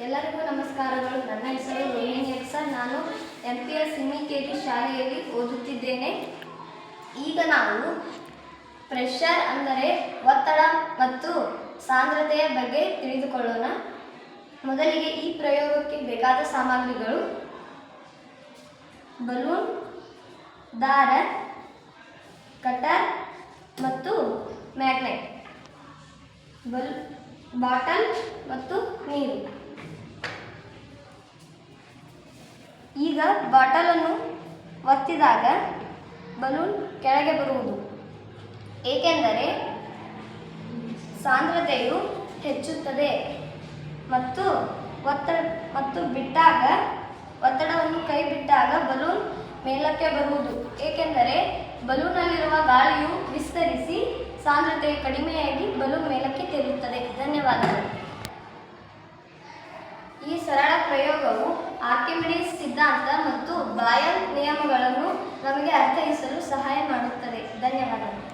ಎಲ್ಲರಿಗೂ ನಮಸ್ಕಾರಗಳು. ನನ್ನ ಹೆಸರು ರೋಹಿಣಿ ಎಕ್ಸರ್. ನಾನು MPS ಸಿಮಿಕೇರಿ ಶಾಲೆಯಲ್ಲಿ ಓದುತ್ತಿದ್ದೇನೆ. ಈಗ ನಾವು ಪ್ರೆಷರ್ ಅಂದರೆ ಒತ್ತಡ ಮತ್ತು ಸಾಂದ್ರತೆಯ ಬಗ್ಗೆ ತಿಳಿದುಕೊಳ್ಳೋಣ. ಮೊದಲಿಗೆ ಈ ಪ್ರಯೋಗಕ್ಕೆ ಬೇಕಾದ ಸಾಮಗ್ರಿಗಳು: ಬಲೂನ್, ದಾರ, ಕಟರ್ ಮತ್ತು ಮ್ಯಾಗ್ನೆಟ್, ಬಾಟಲ್ ಮತ್ತು ನೀರು. ಈಗ ಬಾಟಲನ್ನು ಒತ್ತಿದಾಗ ಬಲೂನ್ ಕೆಳಗೆ ಬರುವುದು, ಏಕೆಂದರೆ ಸಾಂದ್ರತೆಯು ಹೆಚ್ಚುತ್ತದೆ. ಮತ್ತು ಒತ್ತಡವನ್ನು ಕೈ ಬಿಟ್ಟಾಗ ಬಲೂನ್ ಮೇಲಕ್ಕೆ ಬರುವುದು, ಏಕೆಂದರೆ ಬಲೂನ್ನಲ್ಲಿರುವ ಗಾಳಿಯು ವಿಸ್ತರಿಸಿ ಸಾಂದ್ರತೆಯು ಕಡಿಮೆಯಾಗಿ ಬಲೂನ್ ಮೇಲಕ್ಕೆ ತೇಲುತ್ತದೆ. ಧನ್ಯವಾದಗಳು. ಈ ಸರಳ ಪ್ರಯೋಗವು ಆರ್ಕಿಮಿಡೀಸ್ ಸಿದ್ಧಾಂತ ಮತ್ತು ಬಾಯಲ್ ನಿಯಮಗಳನ್ನು ನಮಗೆ ಅರ್ಥೈಸಲು ಸಹಾಯ ಮಾಡುತ್ತದೆ. ಧನ್ಯವಾದಗಳು.